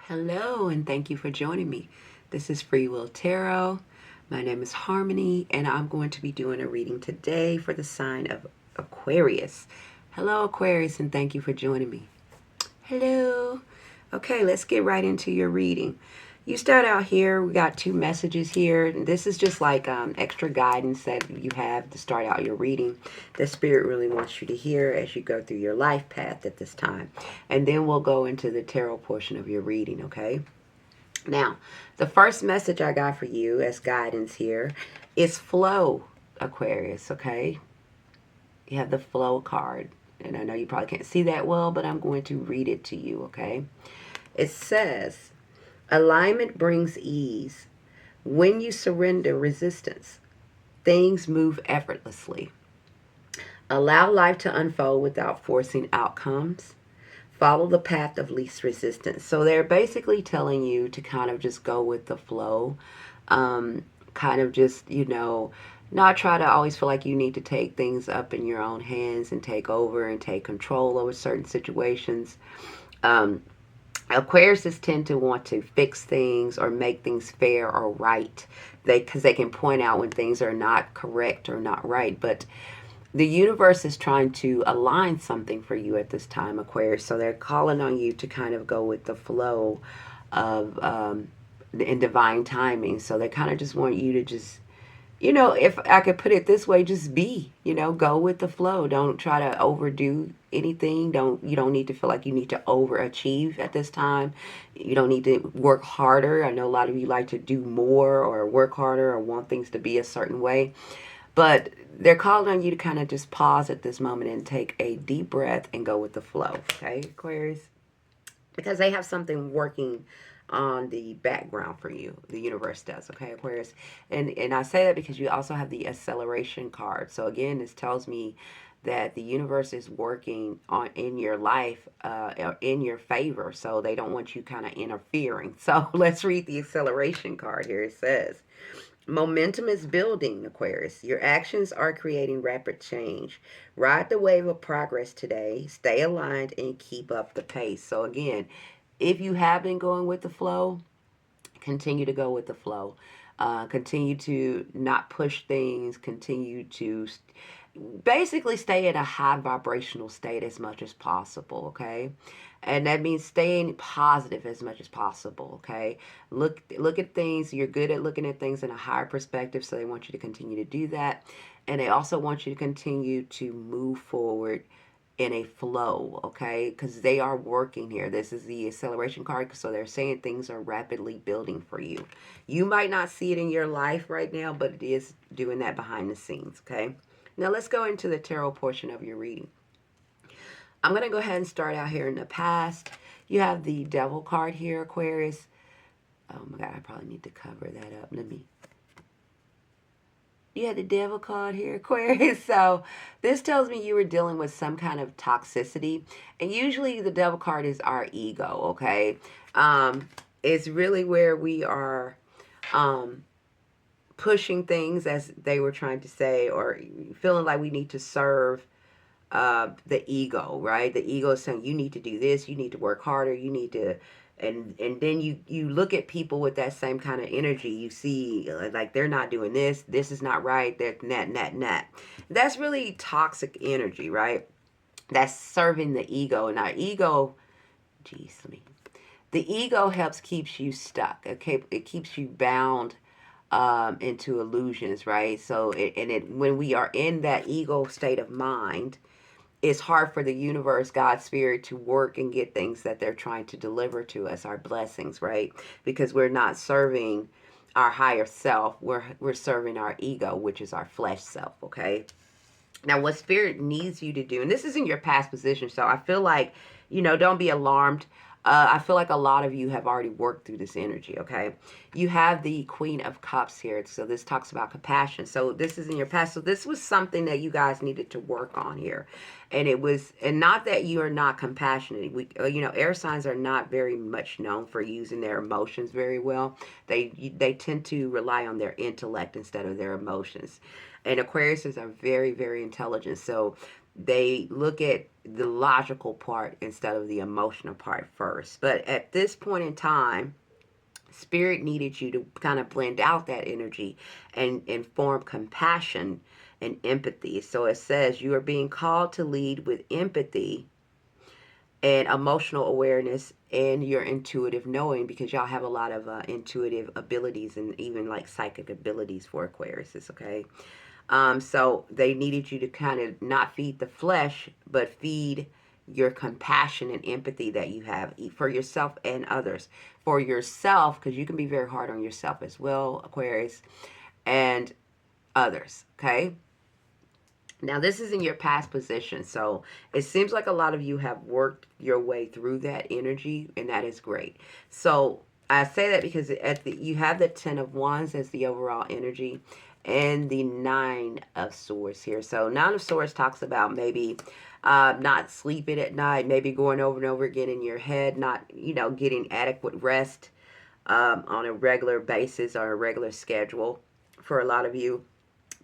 Hello, and thank you for joining me. This is Freewill Tarot. My name is Harmony, and I'm going to be doing a reading today for the sign of Aquarius. Hello, Aquarius, and thank you for joining me. Hello. Okay, let's get right into your reading. You start out here. We got two messages here. This is just like extra guidance that you have to start out your reading. The Spirit really wants you to hear as you go through your life path at this time. And then we'll go into the tarot portion of your reading, okay? Now, the first message I got for you as guidance here is flow, Aquarius, okay? You have the flow card. And I know you probably can't see that well, but I'm going to read it to you, okay? It says, alignment brings ease. When you surrender resistance, things move effortlessly. Allow life to unfold without forcing outcomes. Follow the path of least resistance. So they're basically telling you to kind of just go with the flow. Kind of just, not try to always feel like you need to take things up in your own hands and take over and take control over certain situations. Aquariuses tend to want to fix things or make things fair or right. Because they can point out when things are not correct or not right. But the universe is trying to align something for you at this time, Aquarius. So they're calling on you to kind of go with the flow of in divine timing. So they kind of just want you to just, if I could put it this way, just be, go with the flow. Don't try to overdo anything. You don't need to feel like you need to overachieve at this time. You don't need to work harder. I know a lot of you like to do more or work harder or want things to be a certain way. But they're calling on you to kind of just pause at this moment and take a deep breath and go with the flow, okay, Aquarius? Because they have something working on the background for you. The universe does, okay, Aquarius? And I say that because you also have the acceleration card. So again, this tells me that the universe is working on in your life in your favor. So they don't want you kind of interfering. So let's read the acceleration card here. It says, momentum is building, Aquarius. Your actions are creating rapid change. Ride the wave of progress today. Stay aligned and keep up the pace. So again, if you have been going with the flow, continue to go with the flow. Continue to not push things. Continue to basically stay in a high vibrational state as much as possible, okay? And that means staying positive as much as possible, okay? Look at things. You're good at looking at things in a higher perspective, so they want you to continue to do that. And they also want you to continue to move forward in a flow, okay? Because they are working here. This is the acceleration card, so they're saying things are rapidly building for you. You might not see it in your life right now, but it is doing that behind the scenes, okay? Now let's go into the tarot portion of your reading. I'm going to go ahead and start out here in the past. You have the Devil card here, Aquarius. Oh my God, I probably need to cover that up. You had the Devil card here, Aquarius. So this tells me you were dealing with some kind of toxicity. And usually the Devil card is our ego, okay? It's really where we are pushing things, as they were trying to say, or feeling like we need to serve the ego, right? The ego is saying you need to do this, you need to work harder, you need to, and then you look at people with that same kind of energy. You see like they're not doing this is not right, they're not. That's really toxic energy, right? That's serving the ego. And our ego, the ego keeps you stuck, okay? It keeps you bound into illusions, right? So when we are in that ego state of mind, it's hard for the universe, God's spirit, to work and get things that they're trying to deliver to us, our blessings, right? Because we're not serving our higher self. We're serving our ego, which is our flesh self, okay? Now, what spirit needs you to do, and this is in your past position, so I feel like, don't be alarmed I feel like a lot of you have already worked through this energy, okay? You have the Queen of Cups here. So this talks about compassion. So this is in your past. So this was something that you guys needed to work on here. And it was, and not that you are not compassionate. Air signs are not very much known for using their emotions very well. They tend to rely on their intellect instead of their emotions. And Aquariuses are very, very intelligent. So they look at the logical part instead of the emotional part first. But at this point in time, Spirit needed you to kind of blend out that energy and form compassion and empathy. So it says you are being called to lead with empathy and emotional awareness and your intuitive knowing, because y'all have a lot of intuitive abilities and even like psychic abilities for Aquarius, okay? So they needed you to kind of not feed the flesh, but feed your compassion and empathy that you have for yourself and others. For yourself, because you can be very hard on yourself as well, Aquarius, and others, okay? Now, this is in your past position, so it seems like a lot of you have worked your way through that energy, and that is great. So I say that because you have the 10 of Wands as the overall energy, and the 9 of Swords here. So 9 of Swords talks about maybe not sleeping at night, maybe going over and over again in your head, not, getting adequate rest on a regular basis or a regular schedule for a lot of you.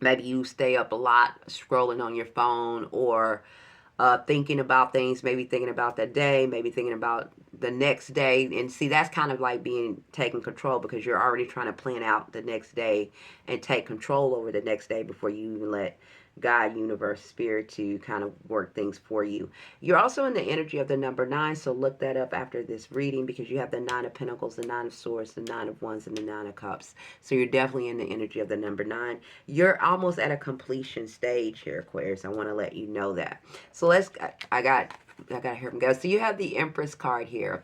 Maybe you stay up a lot scrolling on your phone, or thinking about things, maybe thinking about that day, maybe thinking about the next day. And see, that's kind of like being taking control, because you're already trying to plan out the next day and take control over the next day before you even let God, universe, spirit to kind of work things for you. You're also in the energy of the number 9, so look that up after this reading, because you have the 9 of Pentacles, the 9 of Swords, the 9 of Wands, and the 9 of Cups. So you're definitely in the energy of the number 9. You're almost at a completion stage here, Aquarius. I want to let you know that. So I got to hear them go. So you have the Empress card here.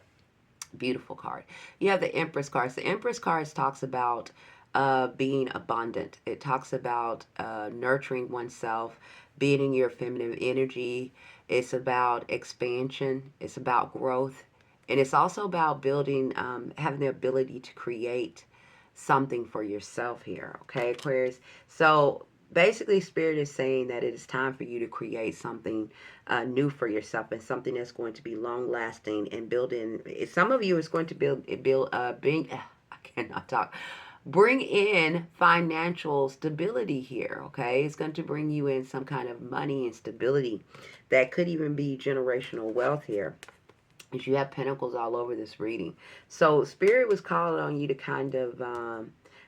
Beautiful card. You have the Empress cards. The Empress cards talks about being abundant. It talks about nurturing oneself, being in your feminine energy. It's about expansion. It's about growth. And it's also about building, having the ability to create something for yourself here. Okay, Aquarius? So basically, Spirit is saying that it is time for you to create something new for yourself, and something that's going to be long lasting and building. Some of you is going to I cannot talk. Bring in financial stability here, okay? It's going to bring you in some kind of money and stability that could even be generational wealth here. Because you have pentacles all over this reading. So Spirit was calling on you to kind of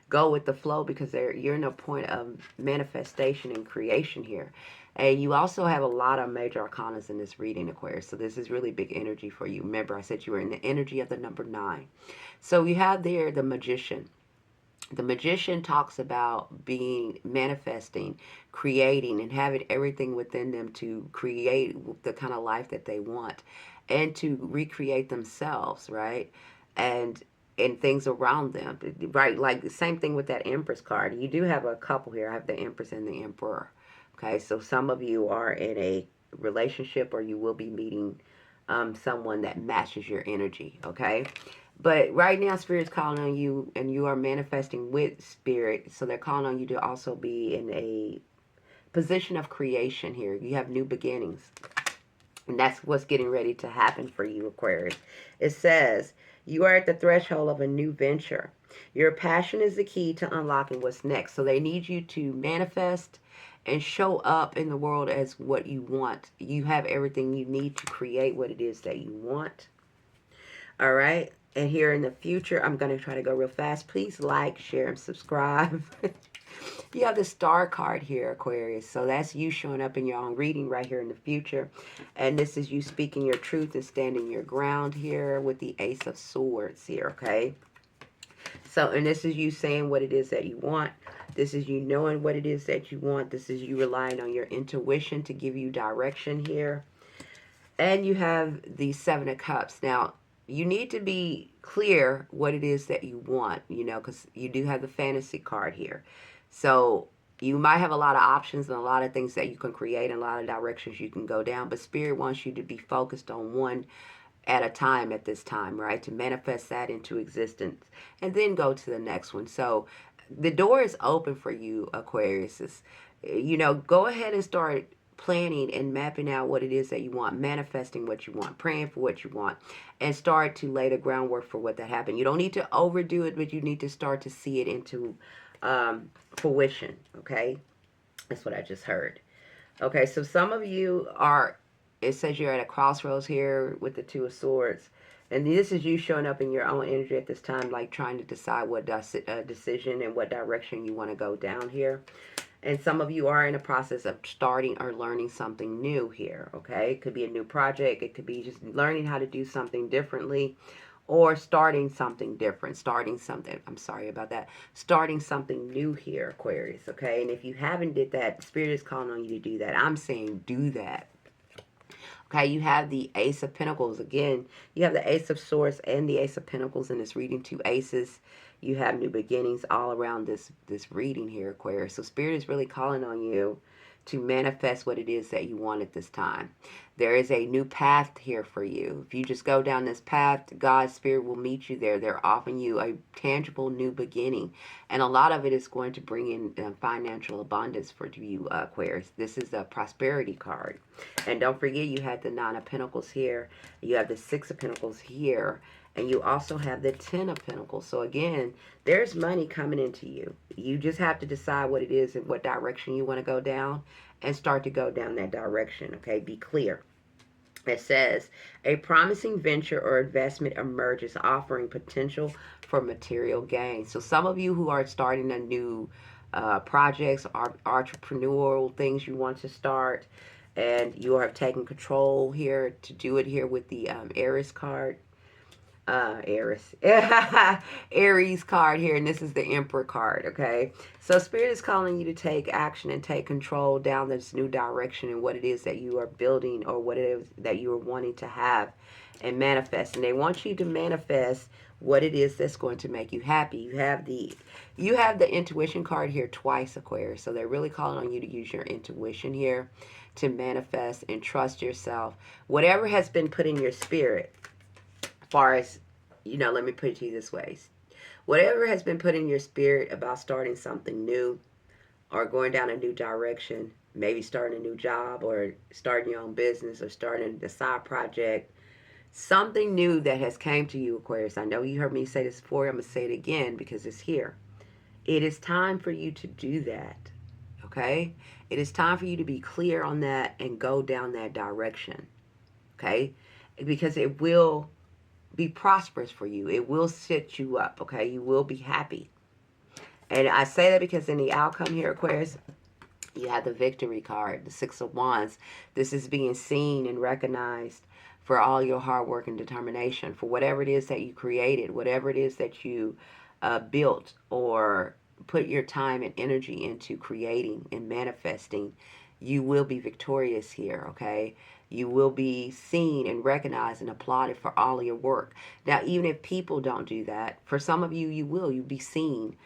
go with the flow, because you're in a point of manifestation and creation here. And you also have a lot of major arcanas in this reading, Aquarius. So this is really big energy for you. Remember, I said you were in the energy of the number 9. So you have there the Magician. The Magician talks about manifesting, creating, and having everything within them to create the kind of life that they want, and to recreate themselves, right? And things around them, right? Like the same thing with that Empress card. You do have a couple here. I have the Empress and the Emperor. Okay, so some of you are in a relationship, or you will be meeting someone that matches your energy, okay? But right now, Spirit's calling on you, and you are manifesting with Spirit. So they're calling on you to also be in a position of creation here. You have new beginnings. And that's what's getting ready to happen for you, Aquarius. It says, you are at the threshold of a new venture. Your passion is the key to unlocking what's next. So they need you to manifest and show up in the world as what you want. You have everything you need to create what it is that you want. All right. And here in the future, I'm going to try to go real fast. Please like, share, and subscribe. You have the Star card here, Aquarius. So that's you showing up in your own reading right here in the future. And this is you speaking your truth and standing your ground here with the Ace of Swords here, okay? So, and this is you saying what it is that you want. This is you knowing what it is that you want. This is you relying on your intuition to give you direction here. And you have the Seven of Cups. Now, you need to be clear what it is that you want, because you do have the fantasy card here. So you might have a lot of options and a lot of things that you can create and a lot of directions you can go down. But Spirit wants you to be focused on one at a time at this time, right? To manifest that into existence and then go to the next one. So the door is open for you, Aquarius. Go ahead and start planning and mapping out what it is that you want, manifesting what you want, praying for what you want, and start to lay the groundwork for what that happened. You don't need to overdo it, but you need to start to see it into fruition, okay? That's what I just heard. Okay, so some of you are, it says you're at a crossroads here with the Two of Swords. And this is you showing up in your own energy at this time, like trying to decide what decision and what direction you want to go down here. And some of you are in a process of starting or learning something new here, okay? It could be a new project. It could be just learning how to do something differently or starting something different, starting something new here, Aquarius, okay? And if you haven't did that, Spirit is calling on you to do that. I'm saying do that. Okay, you have the Ace of Pentacles. Again, you have the Ace of Swords and the Ace of Pentacles in this reading, two aces. You have new beginnings all around this reading here, Aquarius. So Spirit is really calling on you to manifest what it is that you want at this time. There is a new path here for you. If you just go down this path, God's Spirit will meet you there. They're offering you a tangible new beginning. And a lot of it is going to bring in financial abundance for you, Aquarius. This is a prosperity card. And don't forget, you had the Nine of Pentacles here. You have the Six of Pentacles here. And you also have the Ten of Pentacles. So again, there's money coming into you. You just have to decide what it is and what direction you want to go down and start to go down that direction, okay? Be clear. It says, a promising venture or investment emerges offering potential for material gain. So some of you who are starting a new projects or entrepreneurial things you want to start, and you are taking control here to do it here with the Aries card. Aries. Aries card here, and this is the Emperor card, okay? So Spirit is calling you to take action and take control down this new direction and what it is that you are building or what it is that you are wanting to have and manifest. And they want you to manifest what it is that's going to make you happy. You have the intuition card here twice, Aquarius. So they're really calling on you to use your intuition here to manifest and trust yourself. Whatever has been put in your spirit, far as, let me put it to you this way. Whatever has been put in your spirit about starting something new or going down a new direction, maybe starting a new job or starting your own business or starting a side project, something new that has came to you, Aquarius. I know you heard me say this before. I'm going to say it again because it's here. It is time for you to do that, okay? It is time for you to be clear on that and go down that direction, okay? Because it will be prosperous for you. It will set you up, okay? You will be happy. And I say that because in the outcome here, Aquarius, you have the victory card, the Six of Wands. This is being seen and recognized for all your hard work and determination, for whatever it is that you created, whatever it is that you built or put your time and energy into creating and manifesting. You will be victorious here, okay? You will be seen and recognized and applauded for all of your work. Now, even if people don't do that, for some of you, you will. You'll be seen.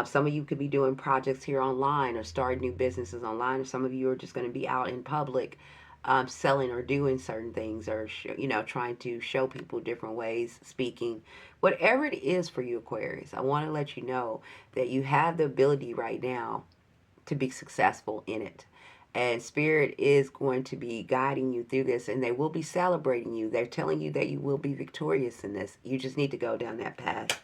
Some of you could be doing projects here online or starting new businesses online. Or some of you are just going to be out in public selling or doing certain things or, trying to show people different ways, speaking. Whatever it is for you, Aquarius, I want to let you know that you have the ability right now to be successful in it. And Spirit is going to be guiding you through this, and they will be celebrating you. They're telling you that you will be victorious in this. You just need to go down that path.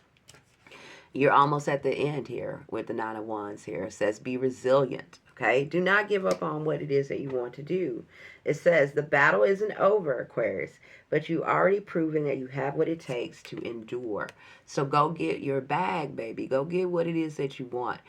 You're almost at the end here with the Nine of Wands here. It says be resilient, okay? Do not give up on what it is that you want to do. It says the battle isn't over, Aquarius, but you already proven that you have what it takes to endure. So go get your bag, baby. Go get what it is that you want.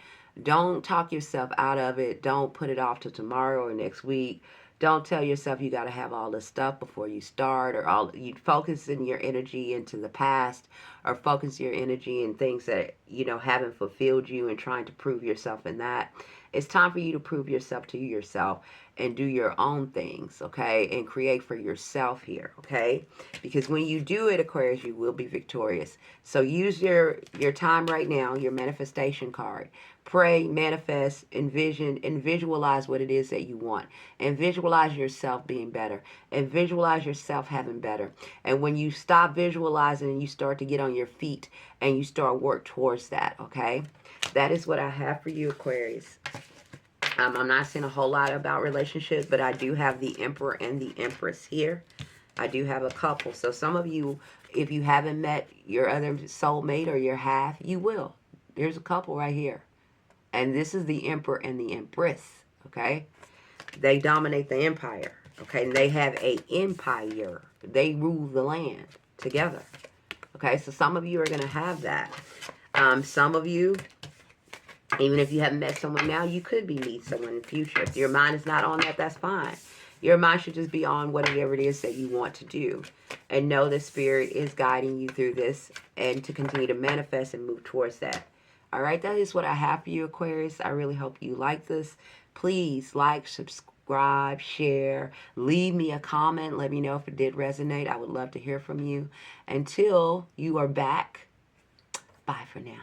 Don't talk yourself out of it. Don't put it off till tomorrow or next week. Don't tell yourself you got to have all this stuff before you start, or you focusing your energy into the past, or focus your energy in things that, haven't fulfilled you and trying to prove yourself in that. It's time for you to prove yourself to yourself and do your own things, okay? And create for yourself here, okay? Because when you do it, Aquarius, you will be victorious. So use your time right now, your manifestation card. Pray, manifest, envision, and visualize what it is that you want. And visualize yourself being better. And visualize yourself having better. And when you stop visualizing and you start to get on your feet and you start work towards that, okay? That is what I have for you, Aquarius. I'm not saying a whole lot about relationships, but I do have the Emperor and the Empress here. I do have a couple. So some of you, if you haven't met your other soulmate or your half, you will. There's a couple right here. And this is the Emperor and the Empress, okay? They dominate the empire, okay? And they have a empire. They rule the land together, okay? So some of you are going to have that. Some of you, even if you haven't met someone now, you could be meeting someone in the future. If your mind is not on that, that's fine. Your mind should just be on whatever it is that you want to do. And know the Spirit is guiding you through this and to continue to manifest and move towards that. All right, that is what I have for you, Aquarius. I really hope you like this. Please like, subscribe, share, leave me a comment. Let me know if it did resonate. I would love to hear from you. Until you are back, bye for now.